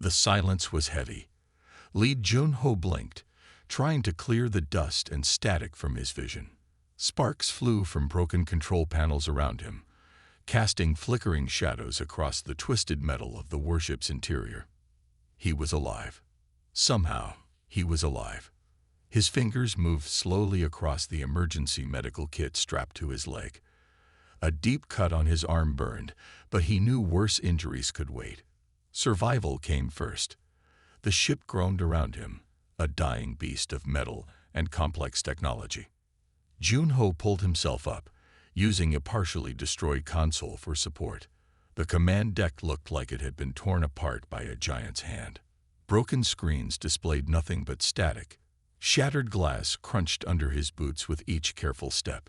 The silence was heavy. Lee Jun-ho blinked, trying to clear the dust and static from his vision. Sparks flew from broken control panels around him, casting flickering shadows across the twisted metal of the warship's interior. He was alive. Somehow, he was alive. His fingers moved slowly across the emergency medical kit strapped to his leg. A deep cut on his arm burned, but he knew worse injuries could wait. Survival came first. The ship groaned around him, a dying beast of metal and complex technology. Jun-ho pulled himself up, using a partially destroyed console for support. The command deck looked like it had been torn apart by a giant's hand. Broken screens displayed nothing but static. Shattered glass crunched under his boots with each careful step.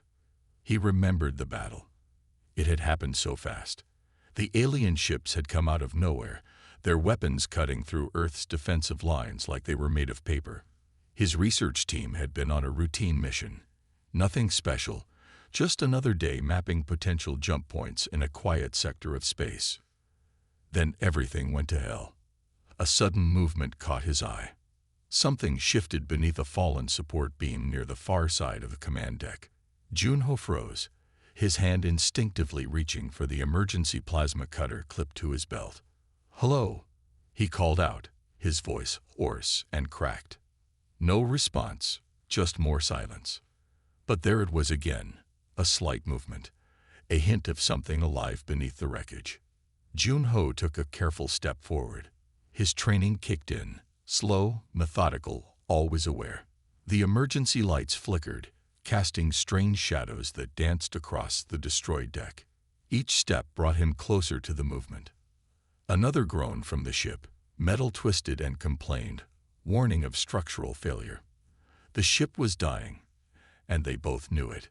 He remembered the battle. It had happened so fast. The alien ships had come out of nowhere, their weapons cutting through Earth's defensive lines like they were made of paper. His research team had been on a routine mission. Nothing special, just another day mapping potential jump points in a quiet sector of space. Then everything went to hell. A sudden movement caught his eye. Something shifted beneath a fallen support beam near the far side of the command deck. Jun-ho froze, his hand instinctively reaching for the emergency plasma cutter clipped to his belt. "Hello," he called out, his voice hoarse and cracked. No response, just more silence. But there it was again, a slight movement, a hint of something alive beneath the wreckage. Jun-ho took a careful step forward. His training kicked in, slow, methodical, always aware. The emergency lights flickered, casting strange shadows that danced across the destroyed deck. Each step brought him closer to the movement. Another groan from the ship. Metal twisted and complained, warning of structural failure. The ship was dying, and they both knew it.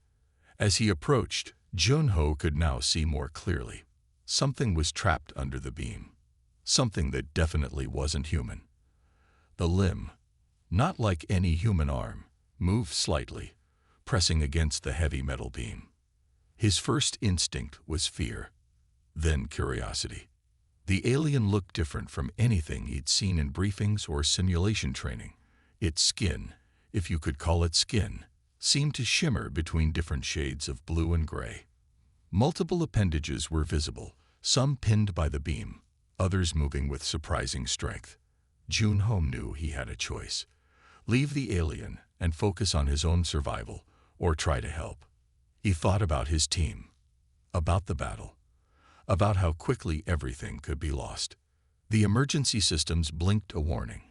As he approached, Jun-ho could now see more clearly. Something was trapped under the beam. Something that definitely wasn't human. The limb, not like any human arm, moved slightly, pressing against the heavy metal beam. His first instinct was fear, then curiosity. The alien looked different from anything he'd seen in briefings or simulation training. Its skin, if you could call it skin, seemed to shimmer between different shades of blue and gray. Multiple appendages were visible, some pinned by the beam, others moving with surprising strength. Jun-ho knew he had a choice. Leave the alien and focus on his own survival, or try to help. He thought about his team, about the battle, about how quickly everything could be lost. The emergency systems blinked a warning.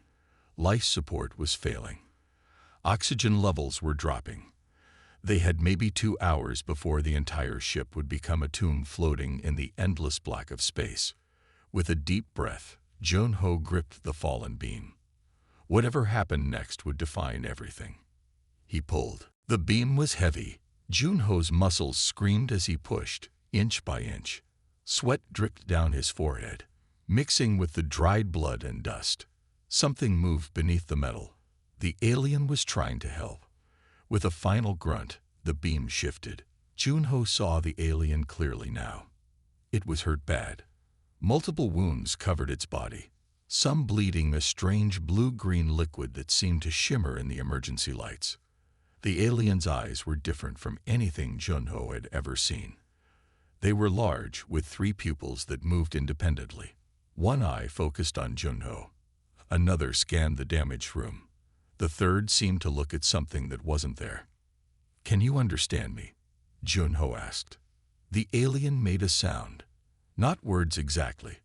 Life support was failing. Oxygen levels were dropping. They had maybe 2 hours before the entire ship would become a tomb floating in the endless black of space. With a deep breath, Jun-ho gripped the fallen beam. Whatever happened next would define everything. He pulled. The beam was heavy. Jun-ho's muscles screamed as he pushed, inch by inch. Sweat dripped down his forehead, mixing with the dried blood and dust. Something moved beneath the metal. The alien was trying to help. With a final grunt, the beam shifted. Jun-ho saw the alien clearly now. It was hurt bad. Multiple wounds covered its body, some bleeding a strange blue-green liquid that seemed to shimmer in the emergency lights. The alien's eyes were different from anything Jun-ho had ever seen. They were large, with 3 pupils that moved independently. One eye focused on Jun-ho. Another scanned the damaged room. The third seemed to look at something that wasn't there. "Can you understand me?" Jun-ho asked. The alien made a sound. Not words exactly,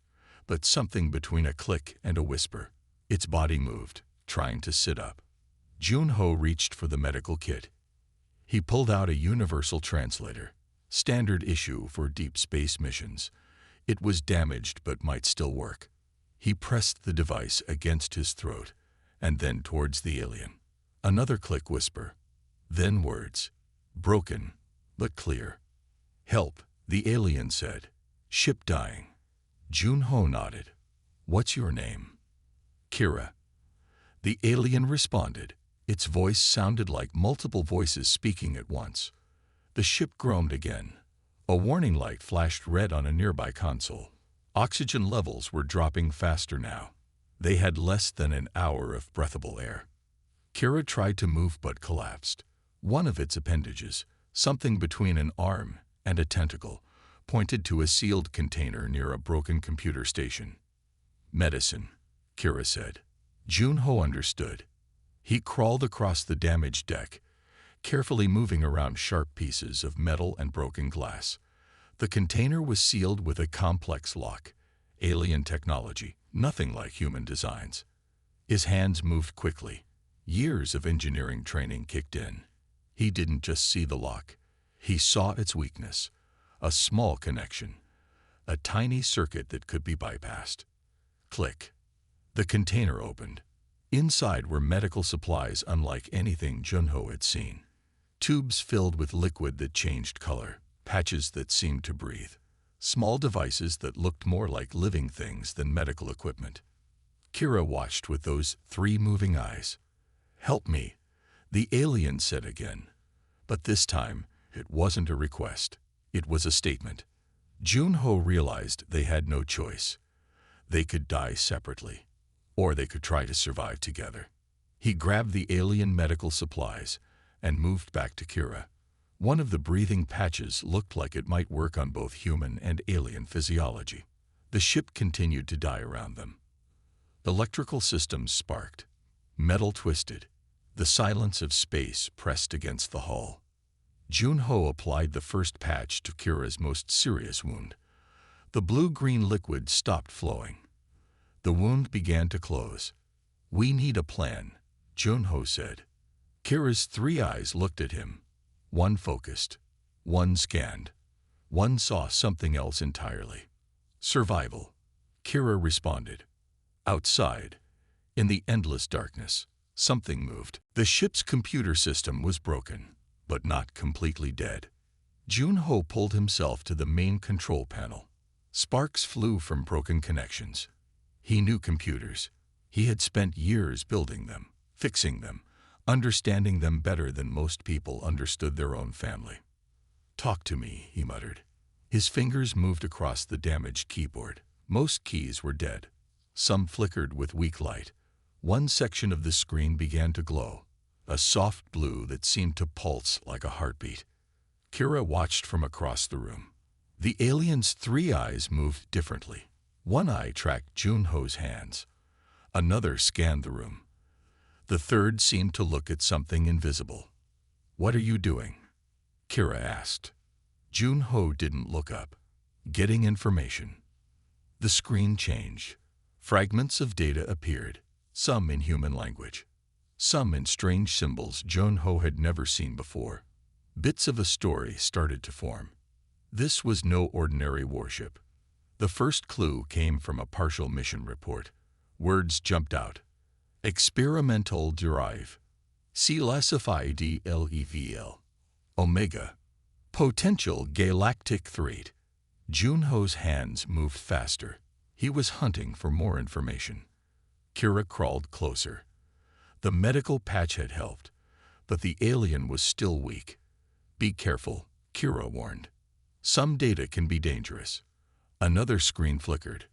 but something between a click and a whisper. Its body moved, trying to sit up. Jun-ho reached for the medical kit. He pulled out a universal translator, standard issue for deep space missions. It was damaged but might still work. He pressed the device against his throat, and then towards the alien. Another click whisper, then words, broken but clear. "Help," the alien said. "Ship dying." Jun-ho nodded. "What's your name?" "Kira." The alien responded. Its voice sounded like multiple voices speaking at once. The ship groaned again. A warning light flashed red on a nearby console. Oxygen levels were dropping faster now. They had less than an hour of breathable air. Kira tried to move but collapsed. One of its appendages, something between an arm and a tentacle, pointed to a sealed container near a broken computer station. "Medicine," Kira said. Junho understood. He crawled across the damaged deck, carefully moving around sharp pieces of metal and broken glass. The container was sealed with a complex lock. Alien technology, nothing like human designs. His hands moved quickly. Years of engineering training kicked in. He didn't just see the lock. He saw its weakness. A small connection. A tiny circuit that could be bypassed. Click. The container opened. Inside were medical supplies unlike anything Junho had seen. Tubes filled with liquid that changed color, patches that seemed to breathe, small devices that looked more like living things than medical equipment. Kira watched with those 3 moving eyes. "Help me," the alien said again. But this time, it wasn't a request. It was a statement. Junho realized they had no choice. They could die separately, or they could try to survive together. He grabbed the alien medical supplies and moved back to Kira. One of the breathing patches looked like it might work on both human and alien physiology. The ship continued to die around them. Electrical systems sparked. Metal twisted. The silence of space pressed against the hull. Junho applied the first patch to Kira's most serious wound. The blue-green liquid stopped flowing. The wound began to close. "We need a plan," Junho said. Kira's 3 eyes looked at him. One focused. One scanned. One saw something else entirely. "Survival," Kira responded. Outside, in the endless darkness, something moved. The ship's computer system was broken, but not completely dead. Junho pulled himself to the main control panel. Sparks flew from broken connections. He knew computers. He had spent years building them, fixing them, understanding them better than most people understood their own family. "Talk to me," he muttered. His fingers moved across the damaged keyboard. Most keys were dead. Some flickered with weak light. One section of the screen began to glow, a soft blue that seemed to pulse like a heartbeat. Kira watched from across the room. The alien's 3 eyes moved differently. One eye tracked Junho's hands. Another scanned the room. The third seemed to look at something invisible. "What are you doing?" Kira asked. Junho didn't look up. "Getting information." The screen changed. Fragments of data appeared, some in human language, some in strange symbols Junho had never seen before. Bits of a story started to form. This was no ordinary warship. The first clue came from a partial mission report. Words jumped out. Experimental Derive. Classify DLEVL. Omega. Potential galactic threat. Junho's hands moved faster. He was hunting for more information. Kira crawled closer. The medical patch had helped, but the alien was still weak. "Be careful," Kira warned. "Some data can be dangerous." Another screen flickered.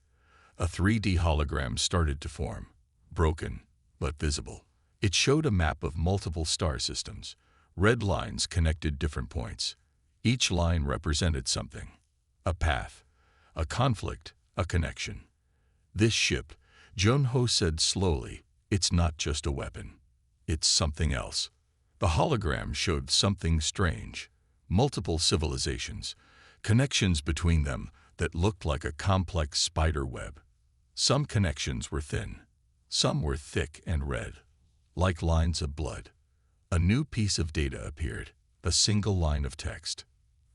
A 3D hologram started to form, broken but visible. It showed a map of multiple star systems. Red lines connected different points. Each line represented something. A path, a conflict, a connection. "This ship," Junho said slowly, "it's not just a weapon. It's something else." The hologram showed something strange. Multiple civilizations, connections between them that looked like a complex spider web. Some connections were thin. Some were thick and red, like lines of blood. A new piece of data appeared, a single line of text.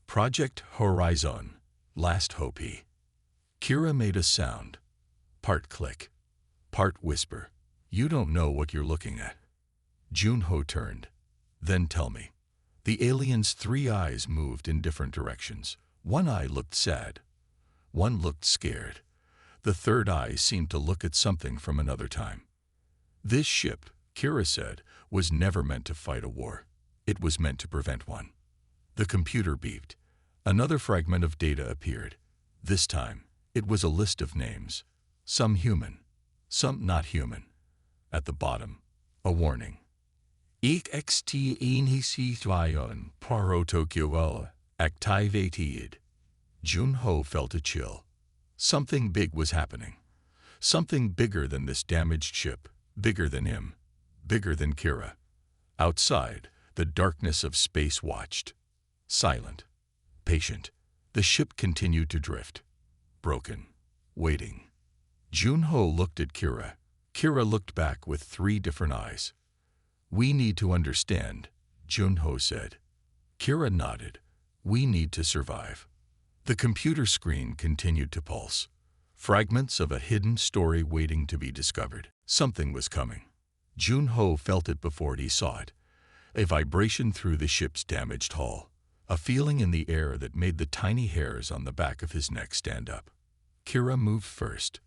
"Project Horizon, last hope." Kira made a sound, part click, part whisper. "You don't know what you're looking at." Junho turned. "Then tell me." The alien's 3 eyes moved in different directions. One eye looked sad. One looked scared. The third eye seemed to look at something from another time. "This ship," Kira said, "was never meant to fight a war. It was meant to prevent one." The computer beeped. Another fragment of data appeared. This time, it was a list of names. Some human, some not human. At the bottom, a warning. EXT inhisition protocol activated. Junho felt a chill. Something big was happening. Something bigger than this damaged ship, bigger than him, bigger than Kira. Outside, the darkness of space watched. Silent, patient, the ship continued to drift. Broken, waiting. Junho looked at Kira. Kira looked back with 3 different eyes. "We need to understand," Junho said. Kira nodded. "We need to survive." The computer screen continued to pulse. Fragments of a hidden story waiting to be discovered. Something was coming. Junho felt it before he saw it. A vibration through the ship's damaged hull. A feeling in the air that made the tiny hairs on the back of his neck stand up. Kira moved first.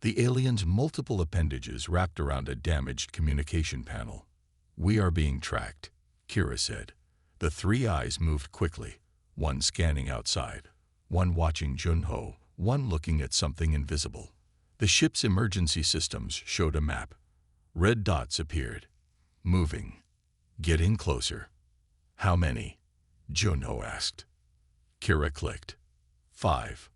The alien's multiple appendages wrapped around a damaged communication panel. "We are being tracked," Kira said. The 3 eyes moved quickly, one scanning outside, one watching Junho, one looking at something invisible. The ship's emergency systems showed a map. Red dots appeared. Moving. Getting closer. "How many?" Junho asked. Kira clicked. 5.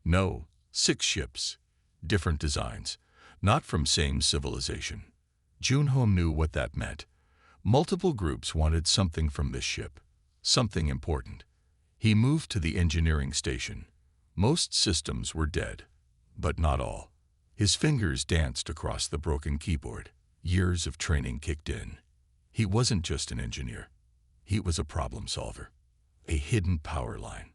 No, 6 ships. Different designs. Not from same civilization. Junho knew what that meant. Multiple groups wanted something from this ship. Something important. He moved to the engineering station. Most systems were dead, but not all. His fingers danced across the broken keyboard. Years of training kicked in. He wasn't just an engineer. He was a problem solver. A hidden power line.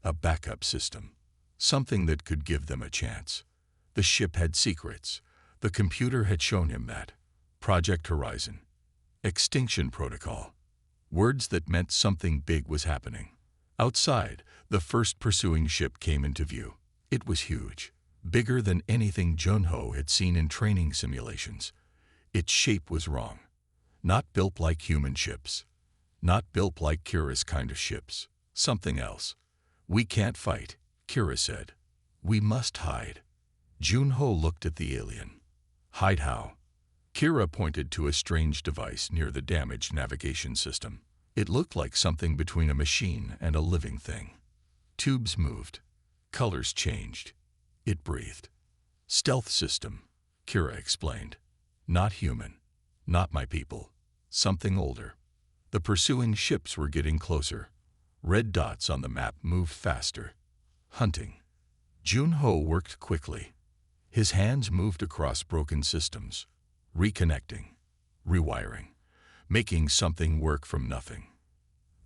A backup system. Something that could give them a chance. The ship had secrets. The computer had shown him that. Project Horizon. Extinction Protocol. Words that meant something big was happening. Outside, the first pursuing ship came into view. It was huge, bigger than anything Junho had seen in training simulations. Its shape was wrong. Not built like human ships. Not built like Kira's kind of ships. Something else. "We can't fight," Kira said. "We must hide." Junho looked at the alien. "Hide how?" Kira pointed to a strange device near the damaged navigation system. It looked like something between a machine and a living thing. Tubes moved. Colors changed. It breathed. "Stealth system," Kira explained. "Not human. Not my people. Something older." The pursuing ships were getting closer. Red dots on the map moved faster. Hunting. Junho worked quickly. His hands moved across broken systems. Reconnecting. Rewiring. Making something work from nothing.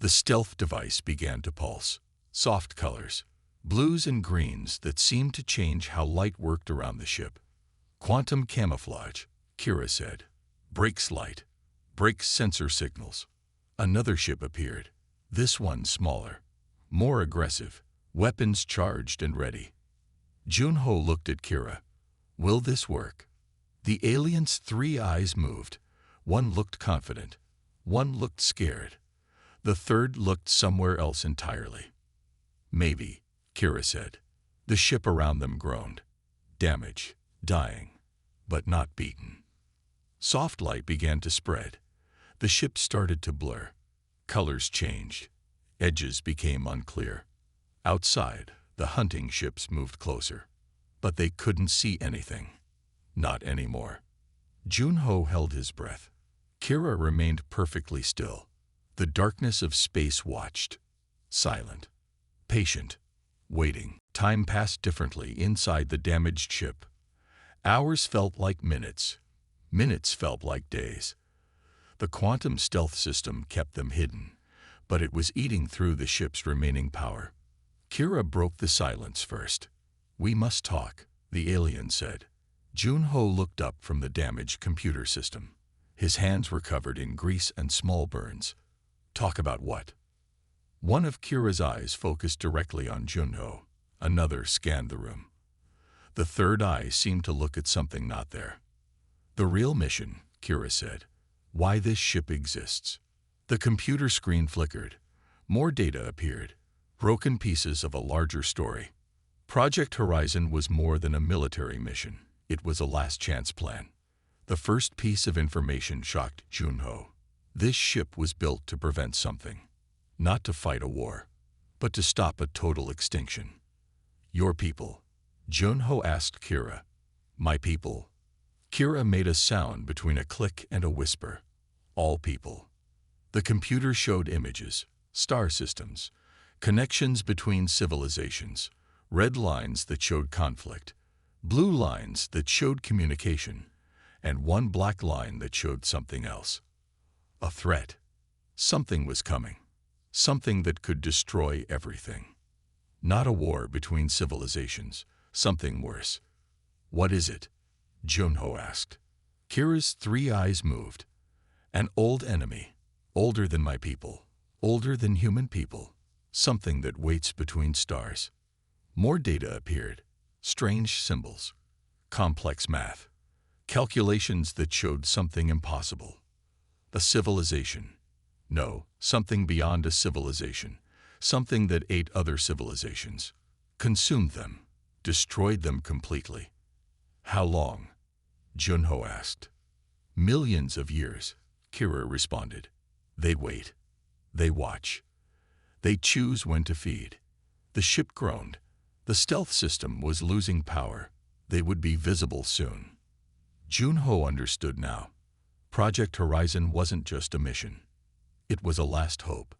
The stealth device began to pulse. Soft colors. Blues and greens that seemed to change how light worked around the ship. "Quantum camouflage," Kira said. "Breaks light. Breaks sensor signals." Another ship appeared. This one smaller. More aggressive. Weapons charged and ready. Junho looked at Kira. "Will this work?" The alien's 3 eyes moved. One looked confident. One looked scared. The third looked somewhere else entirely. "Maybe," Kira said. The ship around them groaned. Damage. Dying. But not beaten. Soft light began to spread. The ship started to blur. Colors changed. Edges became unclear. Outside, the hunting ships moved closer. But they couldn't see anything. Not anymore. Junho held his breath. Kira remained perfectly still. The darkness of space watched. Silent. Patient. Waiting. Time passed differently inside the damaged ship. Hours felt like minutes. Minutes felt like days. The quantum stealth system kept them hidden, but it was eating through the ship's remaining power. Kira broke the silence first. "We must talk," the alien said. Junho looked up from the damaged computer system. His hands were covered in grease and small burns. "Talk about what?" One of Kira's eyes focused directly on Junho. Another scanned the room. The third eye seemed to look at something not there. "The real mission," Kira said. "Why this ship exists." The computer screen flickered. More data appeared. Broken pieces of a larger story. Project Horizon was more than a military mission. It was a last-chance plan. The first piece of information shocked Junho. This ship was built to prevent something. Not to fight a war, but to stop a total extinction. Your people? Junho asked Kira. My people. Kira made a sound between a click and a whisper. All people. The computer showed images, star systems, connections between civilizations, red lines that showed conflict, blue lines that showed communication, and one black line that showed something else. A threat. Something was coming. Something that could destroy everything. Not a war between civilizations, something worse. What is it? Junho asked. Kira's three eyes moved. An old enemy, older than my people, older than human people, something that waits between stars. More data appeared, strange symbols, complex math, calculations that showed something impossible. A civilization. No, something beyond a civilization, something that ate other civilizations, consumed them, destroyed them completely. How long? Junho asked. Millions of years, Kira responded. They wait. They watch. They choose when to feed. The ship groaned. The stealth system was losing power. They would be visible soon. Junho understood now. Project Horizon wasn't just a mission. It was a last hope,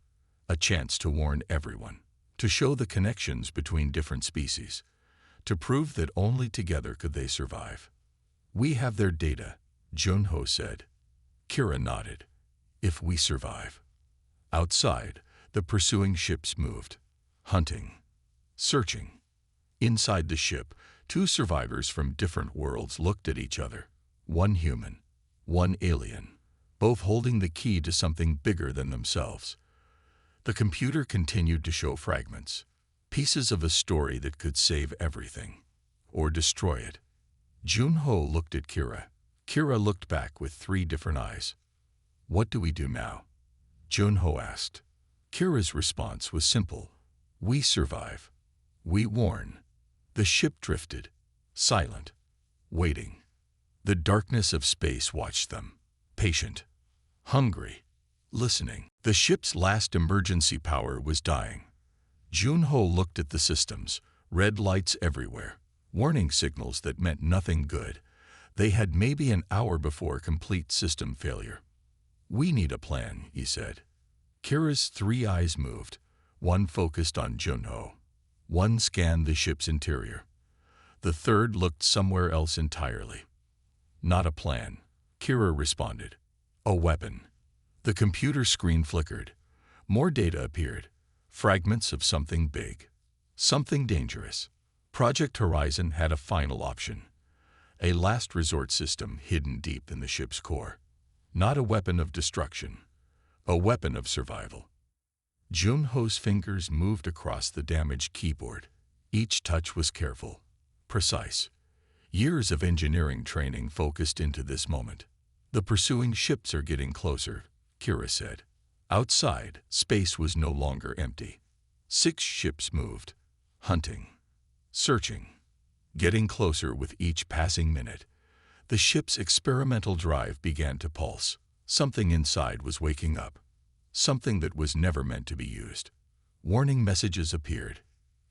a chance to warn everyone, to show the connections between different species, to prove that only together could they survive. We have their data, Junho said. Kira nodded. If we survive. Outside, the pursuing ships moved, hunting, searching. Inside the ship, two survivors from different worlds looked at each other, one human, one alien, both holding the key to something bigger than themselves. The computer continued to show fragments, pieces of a story that could save everything, or destroy it. Junho looked at Kira. Kira looked back with three different eyes. What do we do now? Junho asked. Kira's response was simple. We survive. We warn. The ship drifted, silent, waiting. The darkness of space watched them, patient, hungry, listening. The ship's last emergency power was dying. Junho looked at the systems, red lights everywhere, warning signals that meant nothing good. They had maybe an hour before complete system failure. We need a plan, he said. Kira's three eyes moved. One focused on Junho. One scanned the ship's interior. The third looked somewhere else entirely. Not a plan, Kira responded. A weapon. The computer screen flickered. More data appeared. Fragments of something big. Something dangerous. Project Horizon had a final option. A last resort system hidden deep in the ship's core. Not a weapon of destruction. A weapon of survival. Junho's fingers moved across the damaged keyboard. Each touch was careful, precise. Years of engineering training focused into this moment. The pursuing ships are getting closer, Kira said. Outside, space was no longer empty. 6 ships moved, hunting, searching, getting closer with each passing minute. The ship's experimental drive began to pulse. Something inside was waking up. Something that was never meant to be used. Warning messages appeared.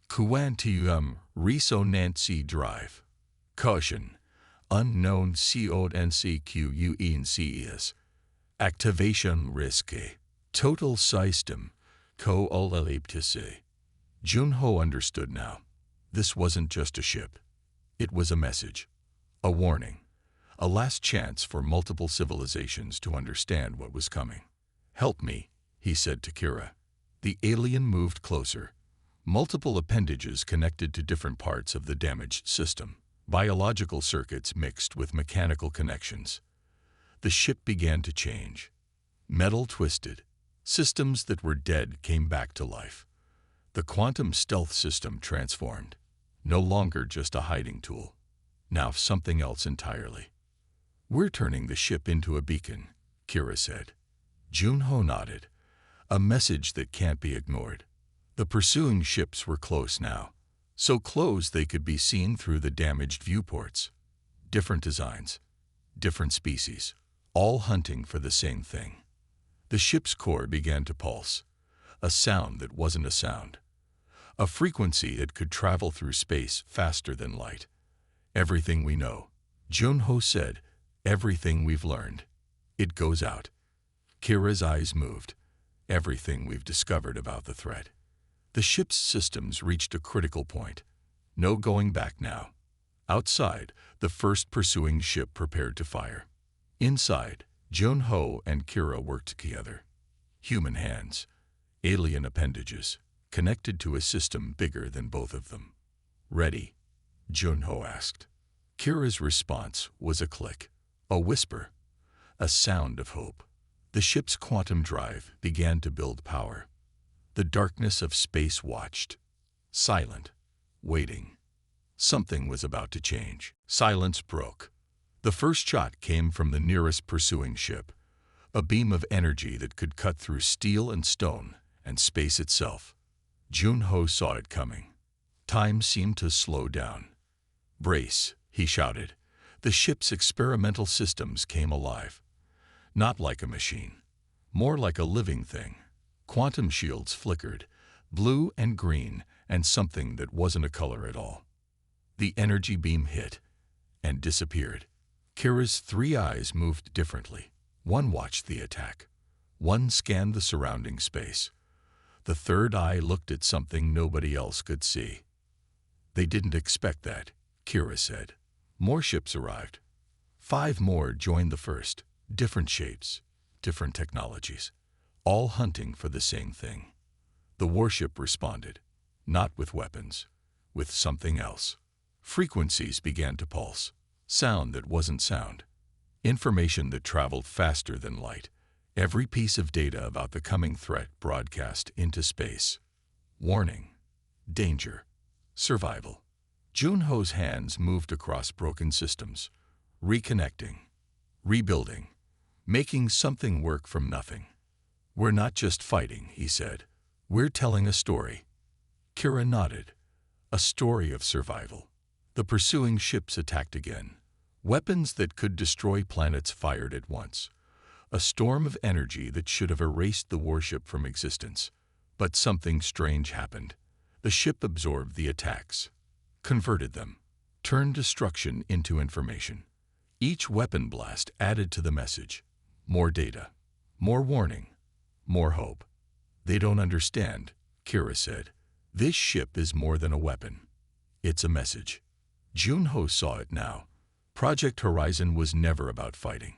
Quantum Resonancy Drive. Caution. Unknown CONCQUENCES. Activation risky. Total system. Co-olaliptisi. Junho understood now. This wasn't just a ship. It was a message. A warning. A last chance for multiple civilizations to understand what was coming. Help me, he said to Kira. The alien moved closer. Multiple appendages connected to different parts of the damaged system. Biological circuits mixed with mechanical connections. The ship began to change. Metal twisted. Systems that were dead came back to life. The quantum stealth system transformed. No longer just a hiding tool. Now something else entirely. We're turning the ship into a beacon, Kira said. Junho nodded. A message that can't be ignored. The pursuing ships were close now. So close they could be seen through the damaged viewports. different designs, different species, all hunting for the same thing. The ship's core began to pulse, a sound that wasn't a sound, a frequency that could travel through space faster than light. Everything we know, Junho said, everything we've learned. It goes out. Kira's eyes moved. Everything we've discovered about the threat. The ship's systems reached a critical point. No going back now. Outside, the first pursuing ship prepared to fire. Inside, Junho and Kira worked together. Human hands, alien appendages, connected to a system bigger than both of them. Ready? Junho asked. Kira's response was a click, a whisper, a sound of hope. The ship's quantum drive began to build power. The darkness of space watched, silent, waiting. Something was about to change. Silence broke. The first shot came from the nearest pursuing ship, a beam of energy that could cut through steel and stone and space itself. Junho saw it coming. Time seemed to slow down. Brace, he shouted. The ship's experimental systems came alive. Not like a machine, more like a living thing. Quantum shields flickered, blue and green, and something that wasn't a color at all. The energy beam hit and disappeared. Kira's three eyes moved differently. One watched the attack. One scanned the surrounding space. The third eye looked at something nobody else could see. They didn't expect that, Kira said. More ships arrived. 5 more joined the first. Different shapes, different technologies, all hunting for the same thing. The warship responded, not with weapons, with something else. Frequencies began to pulse, sound that wasn't sound, information that traveled faster than light. Every piece of data about the coming threat broadcast into space. Warning, danger, survival. Junho's hands moved across broken systems, reconnecting, rebuilding, making something work from nothing. We're not just fighting, he said. We're telling a story. Kira nodded. A story of survival. The pursuing ships attacked again. Weapons that could destroy planets fired at once. A storm of energy that should have erased the warship from existence. But something strange happened. The ship absorbed the attacks, converted them, turned destruction into information. Each weapon blast added to the message. More data, more warning, more hope. They don't understand, Kira said. This ship is more than a weapon. It's a message. Junho saw it now. Project Horizon was never about fighting.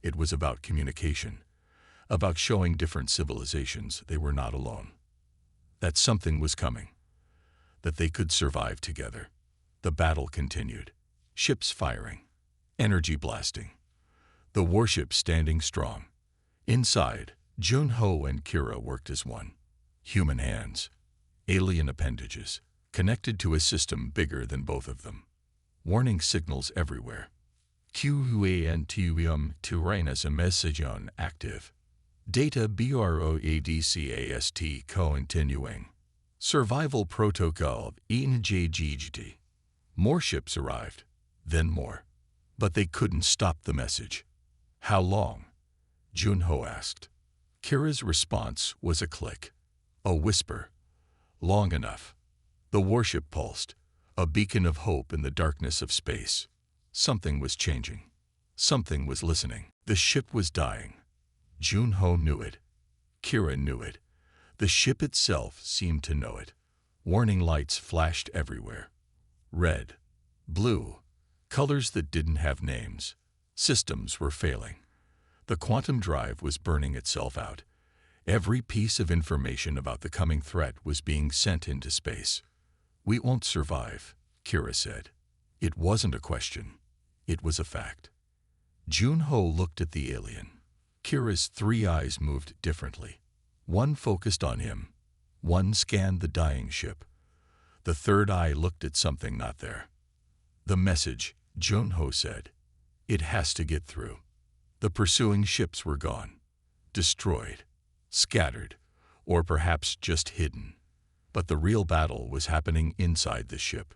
It was about communication, about showing different civilizations they were not alone. That something was coming, that they could survive together. The battle continued. Ships firing, energy blasting. The warship standing strong. Inside, Junho and Kira worked as one. Human hands, alien appendages, connected to a system bigger than both of them. Warning signals everywhere. QUANTUM Tyrannus a message on active. Data BROADCAST continuing. Survival protocol ENJGGD. More ships arrived, then more. But they couldn't stop the message. How long? Junho asked. Kira's response was a click, a whisper. Long enough. The warship pulsed, a beacon of hope in the darkness of space. Something was changing. Something was listening. The ship was dying. Junho knew it. Kira knew it. The ship itself seemed to know it. Warning lights flashed everywhere. Red, blue, colors that didn't have names. Systems were failing. The quantum drive was burning itself out. Every piece of information about the coming threat was being sent into space. We won't survive, Kira said. It wasn't a question. It was a fact. Junho looked at the alien. Kira's three eyes moved differently. One focused on him. One scanned the dying ship. The third eye looked at something not there. The message, Junho said. It has to get through. The pursuing ships were gone. Destroyed. Scattered. Or perhaps just hidden. But the real battle was happening inside the ship.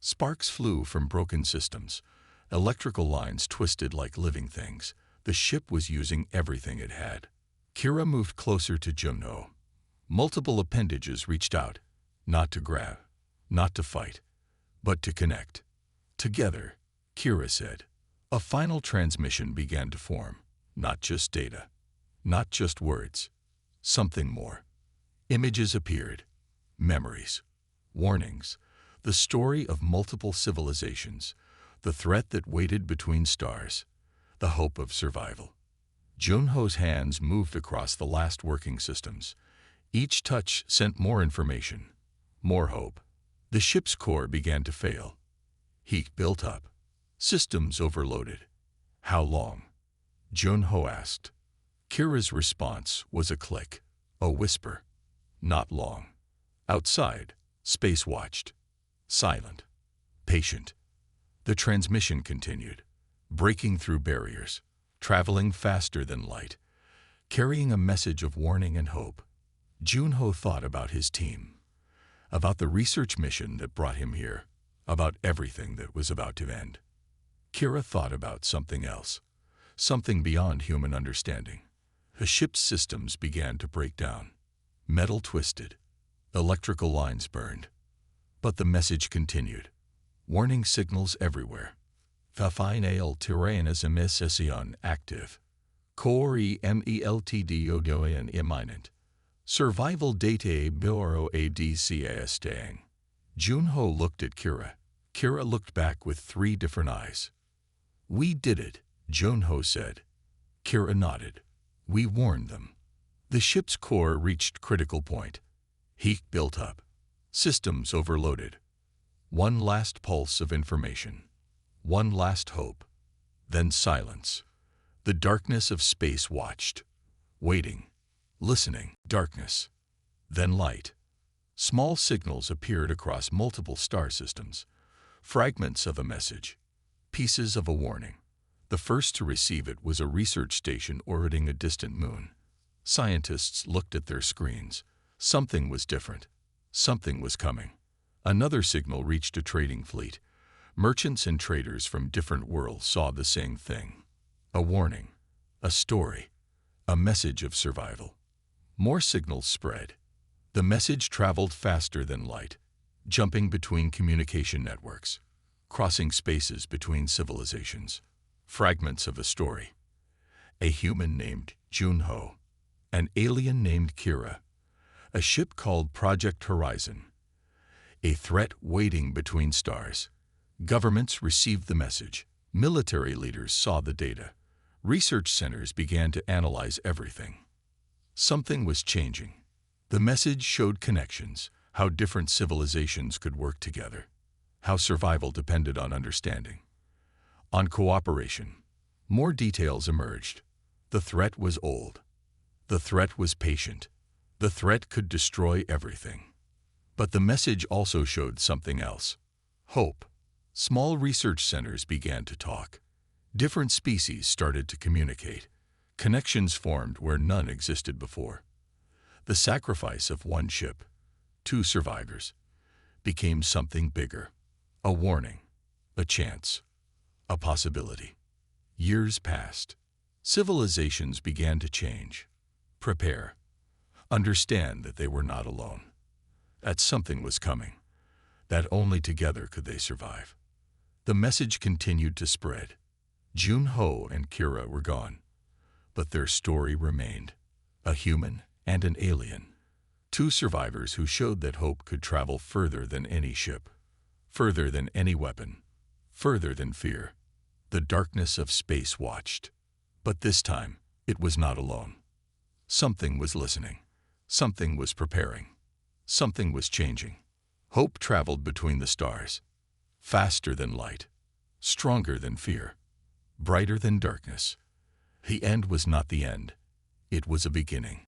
Sparks flew from broken systems. Electrical lines twisted like living things. The ship was using everything it had. Kira moved closer to Junho. Multiple appendages reached out, not to grab, not to fight, but to connect. Together, Kira said. A final transmission began to form. Not just data, not just words, something more. Images appeared, memories, warnings, the story of multiple civilizations, the threat that waited between stars, the hope of survival. Junho's hands moved across the last working systems. Each touch sent more information, more hope. The ship's core began to fail. Heat built up. Systems overloaded. How long? Junho asked. Kira's response was a click, a whisper. Not long. Outside, space watched. Silent. Patient. The transmission continued, breaking through barriers, traveling faster than light, carrying a message of warning and hope. Junho thought about his team, about the research mission that brought him here, about everything that was about to end. Kira thought about something else, something beyond human understanding. The ship's systems began to break down. Metal twisted. Electrical lines burned. But the message continued. Warning signals everywhere. Final Tyrannus emission active. Core emeltd imminent. Survival data bureau adca staying. Junho looked at Kira. Kira looked back with 3 different eyes. We did it, Junho said. Kira nodded. We warned them. The ship's core reached critical point. Heat built up. Systems overloaded. One last pulse of information. One last hope. Then silence. The darkness of space watched. Waiting. Listening. Darkness. Then light. Small signals appeared across multiple star systems. Fragments of a message. Pieces of a warning. The first to receive it was a research station orbiting a distant moon. Scientists looked at their screens. Something was different. Something was coming. Another signal reached a trading fleet. Merchants and traders from different worlds saw the same thing. A warning. A story. A message of survival. More signals spread. The message traveled faster than light, jumping between communication networks, crossing spaces between civilizations. Fragments of a story. A human named Junho. An alien named Kira. A ship called Project Horizon. A threat waiting between stars. Governments received the message. Military leaders saw the data. Research centers began to analyze everything. Something was changing. The message showed connections, how different civilizations could work together, how survival depended on understanding, on cooperation. More details emerged. The threat was old. The threat was patient. The threat could destroy everything. But the message also showed something else. Hope. Small research centers began to talk. Different species started to communicate. Connections formed where none existed before. The sacrifice of one ship, 2 survivors, became something bigger. A warning, a chance, a possibility. Years passed. Civilizations began to change. Prepare. Understand that they were not alone. That something was coming. That only together could they survive. The message continued to spread. Junho and Kira were gone, but their story remained. A human and an alien. 2 survivors who showed that hope could travel further than any ship, further than any weapon, further than fear. The darkness of space watched. But this time, it was not alone. Something was listening. Something was preparing. Something was changing. Hope traveled between the stars, faster than light, stronger than fear, brighter than darkness. The end was not the end. It was a beginning.